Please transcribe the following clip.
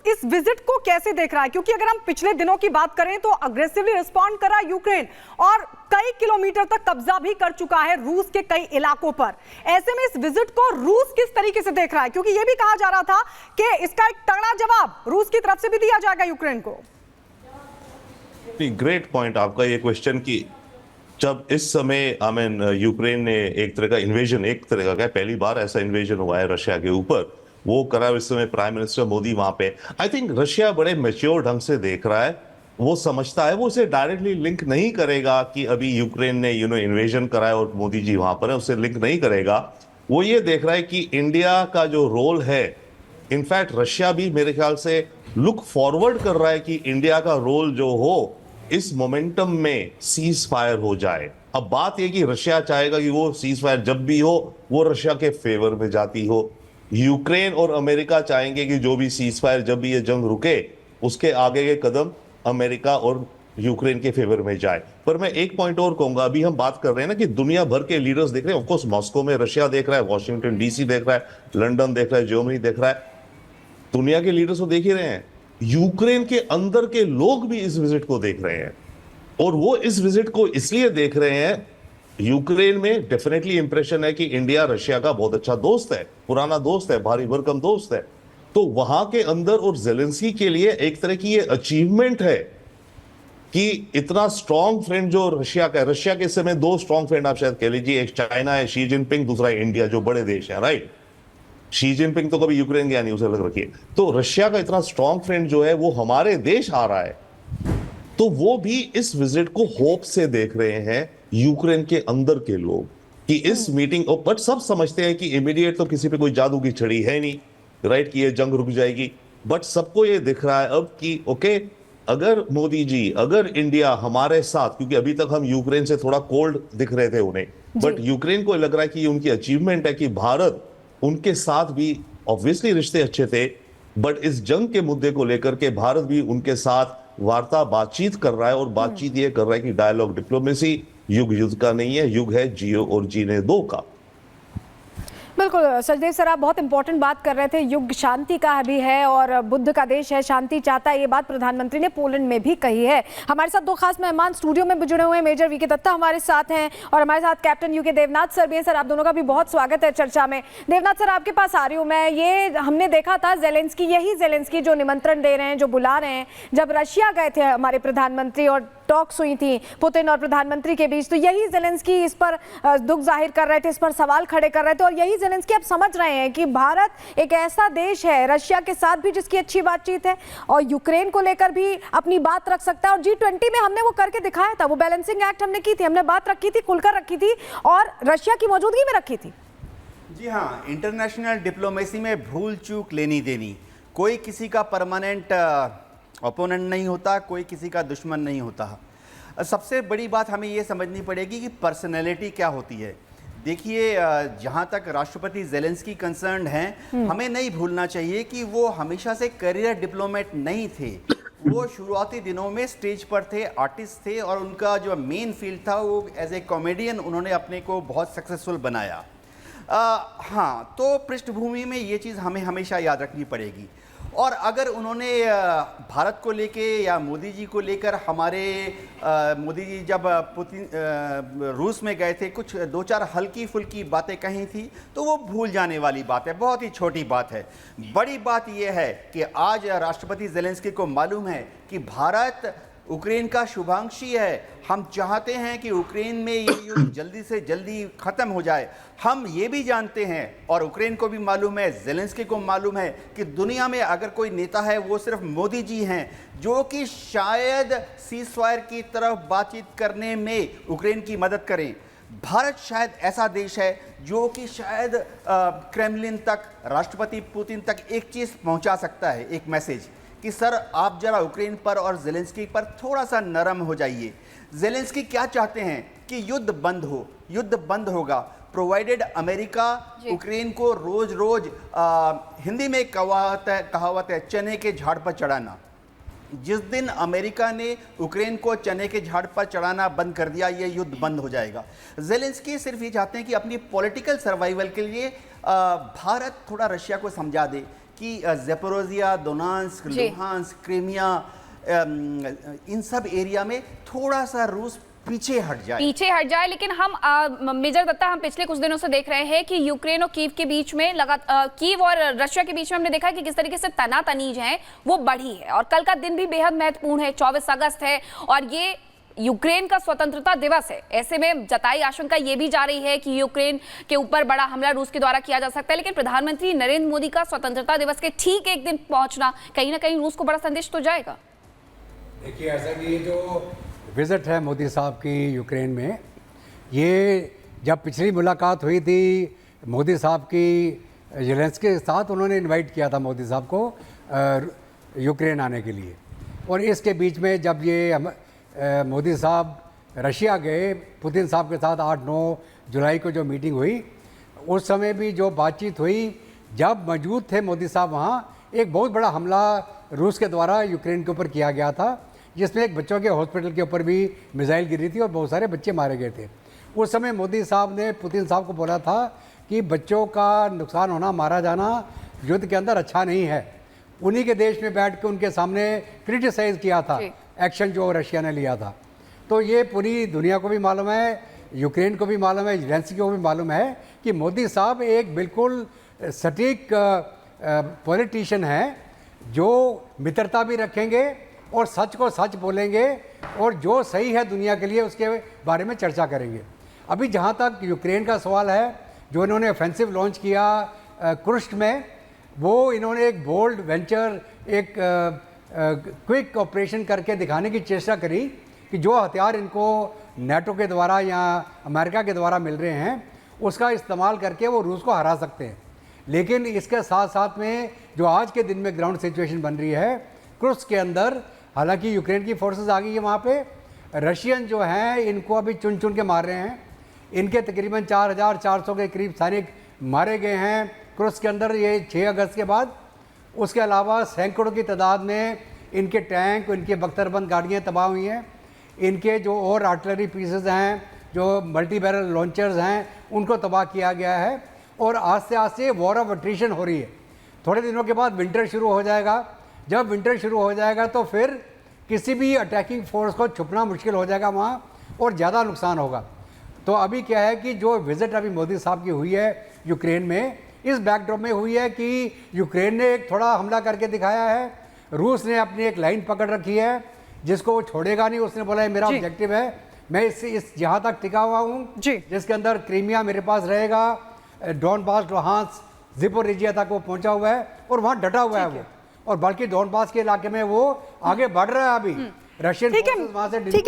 इस विजिट को कैसे देख रहा है? क्योंकि अगर हम पिछले दिनों की बात करें तो अग्रेसिवली रिस्पॉन्ड करा यूक्रेन और कई किलोमीटर तक कब्जा भी कर चुका है रूस के कई इलाकों पर। ऐसे में इस विजिट को रूस किस तरीके से देख रहा है? क्योंकि यह भी कहा जा रहा था कि इसका एक तगड़ा जवाब रूस की तरफ से भी दिया जाएगा यूक्रेन को। ग्रेट पॉइंट आपका ये क्वेश्चन की जब इस समय यूक्रेन ने एक तरह का इन्वेजन, एक तरह का पहली बार ऐसा इन्वेजन हुआ है रशिया के ऊपर, वो करा इस समय प्राइम मिनिस्टर मोदी वहां पे। आई थिंक रशिया बड़े मैच्योर ढंग से देख रहा है, वो समझता है, वो उसे डायरेक्टली लिंक नहीं करेगा कि अभी यूक्रेन ने इन्वेजन करा है और मोदी जी वहां पर है, उससे लिंक नहीं करेगा। वो ये देख रहा है कि इंडिया का जो रोल है, इनफैक्ट रशिया भी मेरे ख्याल से लुक फॉरवर्ड कर रहा है कि इंडिया का रोल जो हो इस मोमेंटम में सीज फायर हो जाए। अब बात यह कि रशिया चाहेगा कि वो सीज फायर जब भी हो वो रशिया के फेवर में जाती हो। यूक्रेन और अमेरिका चाहेंगे कि जो भी सीज फायर, जब भी ये जंग रुके, उसके आगे के कदम अमेरिका और यूक्रेन के फेवर में जाए। पर मैं एक पॉइंट और कहूंगा, अभी हम बात कर रहे हैं ना कि दुनिया भर के लीडर्स देख रहे हैं। ऑफकोर्स मॉस्को में रशिया देख रहा है, वॉशिंगटन डीसी देख रहा है, लंदन देख रहा है, जर्मनी देख रहा है, दुनिया के लीडर्स को देख ही रहे हैं। यूक्रेन के अंदर के लोग भी इस विजिट को देख रहे हैं और वो इस विजिट को इसलिए देख रहे हैं, यूक्रेन में डेफिनेटली इंप्रेशन है कि इंडिया रशिया का बहुत अच्छा दोस्त है, पुराना दोस्त है, भारी भरकम दोस्त है। तो वहां के अंदर और जेलेंस्की के लिए एक तरह की ये अचीवमेंट है कि इतना स्ट्रॉन्ग फ्रेंड जो रशिया का है। रशिया के समय दो स्ट्रॉन्ग फ्रेंड आप शायद कह लीजिए, एक चाइना है शी जिनपिंग, दूसरा इंडिया, जो बड़े देश है, राइट। शी जिनपिंग तो कभी यूक्रेन गया नहीं, उसे अलग रखिए। तो रशिया का इतना स्ट्रॉन्ग फ्रेंड जो है वो हमारे देश आ रहा है, तो वो भी इस विजिट को होप से देख रहे हैं यूक्रेन के अंदर के लोग कि इस मीटिंग, बट सब समझते हैं कि इमीडिएट तो किसी पे कोई जादू की छड़ी है नहीं, राइट, कि ये जंग रुक जाएगी। बट सबको ये दिख रहा है अब कि ओके, अगर मोदी जी, अगर इंडिया हमारे साथ, क्योंकि अभी तक हम यूक्रेन से थोड़ा कोल्ड दिख रहे थे उन्हें, बट यूक्रेन को लग रहा है कि ये उनकी अचीवमेंट है कि भारत उनके साथ भी, ऑब्वियसली रिश्ते अच्छे थे, बट इस जंग के मुद्दे को लेकर के भारत भी उनके साथ वार्ता बातचीत कर रहा है। और बातचीत ये कर रहा है कि डायलॉग डिप्लोमेसी, युग युद्ध का नहीं है, युग है जियो और जीने दो का। बिल्कुल सचदेव सर, आप बहुत इंपॉर्टेंट बात कर रहे थे, युग शांति का भी है और बुद्ध का देश है, शांति चाहता है। ये बात प्रधानमंत्री ने पोलैंड में भी कही है। हमारे साथ दो खास मेहमान स्टूडियो में जुड़े हुए हैं, मेजर वीके दत्ता हमारे साथ हैं और हमारे साथ कैप्टन यूके देवनाथ सर भी हैं। सर, आप दोनों का भी बहुत स्वागत है चर्चा में। देवनाथ सर, आपके पास आ रही हूँ मैं। ये हमने देखा था जेलेंस्की, यही जेलेंस्की जो निमंत्रण दे रहे हैं, जो बुला रहे हैं, जब रशिया गए थे हमारे प्रधानमंत्री और टॉक्स हुई थी पुतिन और प्रधानमंत्री के बीच, तो यही जेलेंस्की इस पर दुख जाहिर कर रहे थे, इस पर सवाल खड़े कर रहे थे। और यही जेलेंस्की आप समझ रहे हैं कि भारत एक ऐसा देश है रशिया के साथ भी जिसकी अच्छी बातचीत है और यूक्रेन को लेकर भी अपनी बात रख सकता है। और G20 में हमने वो करके दिखाया था, वो बैलेंसिंग एक्ट हमने की थी, हमने बात रखी थी, खुलकर रखी थी और रशिया की मौजूदगी में रखी थी। जी हाँ, इंटरनेशनल डिप्लोमेसी में भूल चूक लेनी देनी, कोई किसी का परमानेंट ओपोनेंट नहीं होता, कोई किसी का दुश्मन नहीं होता। सबसे बड़ी बात हमें ये समझनी पड़ेगी कि पर्सनैलिटी क्या होती है। देखिए, जहाँ तक राष्ट्रपति जेलेंस्की कंसर्न हैं, हमें नहीं भूलना चाहिए कि वो हमेशा से करियर डिप्लोमेट नहीं थे। वो शुरुआती दिनों में स्टेज पर थे, आर्टिस्ट थे और उनका जो मेन फील्ड था वो एज ए कॉमेडियन उन्होंने अपने को बहुत सक्सेसफुल बनाया। हाँ, तो पृष्ठभूमि में ये चीज़ हमें हमेशा याद रखनी पड़ेगी। और अगर उन्होंने भारत को लेके या मोदी जी को लेकर, हमारे मोदी जी जब पुतिन रूस में गए थे, कुछ दो चार हल्की फुल्की बातें कही थी, तो वो भूल जाने वाली बात है, बहुत ही छोटी बात है। बड़ी बात यह है कि आज राष्ट्रपति जेलेंस्की को मालूम है कि भारत यूक्रेन का शुभांशी है। हम चाहते हैं कि यूक्रेन में ये युद्ध जल्दी से जल्दी ख़त्म हो जाए। हम ये भी जानते हैं और यूक्रेन को भी मालूम है, जेलेंस्की को मालूम है कि दुनिया में अगर कोई नेता है वो सिर्फ मोदी जी हैं, जो कि शायद सीज फायर की तरफ बातचीत करने में यूक्रेन की मदद करें। भारत शायद ऐसा देश है जो कि शायद क्रेमलिन तक, राष्ट्रपति पुतिन तक एक चीज़ पहुंचा सकता है, एक मैसेज कि सर आप जरा यूक्रेन पर और जेलेंस्की पर थोड़ा सा नरम हो जाइए। जेलेंस्की क्या चाहते हैं कि युद्ध बंद हो, युद्ध बंद होगा प्रोवाइडेड अमेरिका यूक्रेन को रोज रोज हिंदी में कहावत है चने के झाड़ पर चढ़ाना। जिस दिन अमेरिका ने यूक्रेन को चने के झाड़ पर चढ़ाना बंद कर दिया, ये युद्ध बंद हो जाएगा। जेलेंस्की सिर्फ ये चाहते हैं कि अपनी पॉलिटिकल सर्वाइवल के लिए भारत थोड़ा रशिया को समझा दे कि ज़ेपोरोजिया, दोनेत्स्क, जी। लुहांस्क, क्रीमिया, इन सब एरिया में थोड़ा सा रूस पीछे हट जाए। लेकिन हम मेजर दत्ता, हम पिछले कुछ दिनों से देख रहे हैं कि यूक्रेन और कीव के बीच में कीव और रशिया के बीच में हमने देखा कि किस तरीके से तनातनीज है वो बढ़ी है, और कल का दिन भी बेहद महत्वपूर्ण है, 24 अगस्त है और ये यूक्रेन का स्वतंत्रता दिवस है। ऐसे में जताई आशंका ये भी जा रही है कि यूक्रेन के ऊपर बड़ा हमला रूस के द्वारा किया जा सकता है, लेकिन प्रधानमंत्री नरेंद्र मोदी का स्वतंत्रता दिवस के ठीक एक दिन पहुंचना कहीं ना कहीं रूस को बड़ा संदेश तो जाएगा। देखिए, ऐसा कि ये जो विज़िट है मोदी साहब की यूक्रेन में, ये जब पिछली मुलाकात हुई थी मोदी साहब की ज़ेलेंस्की के साथ, उन्होंने इनवाइट किया था मोदी साहब को यूक्रेन आने के लिए, और इसके बीच में जब ये मोदी साहब रशिया गए पुतिन साहब के साथ 8-9 जुलाई को जो मीटिंग हुई, उस समय भी जो बातचीत हुई, जब मौजूद थे मोदी साहब वहाँ, एक बहुत बड़ा हमला रूस के द्वारा यूक्रेन के ऊपर किया गया था, जिसमें एक बच्चों के हॉस्पिटल के ऊपर भी मिसाइल गिरी थी और बहुत सारे बच्चे मारे गए थे। उस समय मोदी साहब ने पुतिन साहब को बोला था कि बच्चों का नुकसान होना, मारा जाना युद्ध के अंदर अच्छा नहीं है। उन्हीं के देश में बैठ के उनके सामने क्रिटिसाइज़ किया था एक्शन जो रशिया ने लिया था। तो ये पूरी दुनिया को भी मालूम है, यूक्रेन को भी मालूम है, ज़ेलेंस्की को भी मालूम है कि मोदी साहब एक बिल्कुल सटीक पॉलिटिशियन हैं, जो मित्रता भी रखेंगे और सच को सच बोलेंगे, और जो सही है दुनिया के लिए उसके बारे में चर्चा करेंगे। अभी जहाँ तक यूक्रेन का सवाल है, जो इन्होंने ऑफेंसिव लॉन्च किया कुर्स्क में, वो इन्होंने एक बोल्ड वेंचर, एक क्विक ऑपरेशन करके दिखाने की चेष्टा करी कि जो हथियार इनको नेटो के द्वारा या अमेरिका के द्वारा मिल रहे हैं, उसका इस्तेमाल करके वो रूस को हरा सकते हैं। लेकिन इसके साथ साथ में जो आज के दिन में ग्राउंड सिचुएशन बन रही है कुर्स्क के अंदर, हालांकि यूक्रेन की फोर्सेस आ गई है वहाँ पे, रशियन जो हैं इनको अभी चुन चुन के मार रहे हैं। इनके तकरीबन 4400 के करीब सैनिक मारे गए हैं कुर्स्क के अंदर, ये 6 अगस्त के बाद। उसके अलावा सैकड़ों की तादाद में इनके टैंक, इनके बख्तरबंद गाड़ियाँ तबाह हुई हैं। इनके जो और आर्टिलरी पीसेस हैं, जो मल्टी बैरल लॉन्चर्स हैं, उनको तबाह किया गया है। और आस्ते आस्ते वॉर ऑफ अट्रिशन हो रही है। थोड़े दिनों के बाद विंटर शुरू हो जाएगा। जब विंटर शुरू हो जाएगा तो फिर किसी भी अटैकिंग फोर्स को छुपना मुश्किल हो जाएगा वहाँ, और ज़्यादा नुकसान होगा। तो अभी क्या है कि जो विज़िट अभी मोदी साहब की हुई है यूक्रेन में, इस बैकड्रॉप में हुई है कि यूक्रेन ने एक थोड़ा हमला करके दिखाया है, रूस ने अपनी एक लाइन पकड़ रखी है जिसको वो छोड़ेगा नहीं। उसने बोला है मेरा ऑब्जेक्टिव है, मैं इस जहाँ तक टिका हुआ हूँ, जिसके अंदर क्रीमिया मेरे पास रहेगा, डोनबास, लुहांस्क, ज़ेपोरिजिया तक वो पहुँचा हुआ है और वहाँ डटा हुआ है वो, और बल्कि डोनबास के इलाके में वो आगे बढ़ रहा है अभी। रशियन फोर्सेस वहाँ से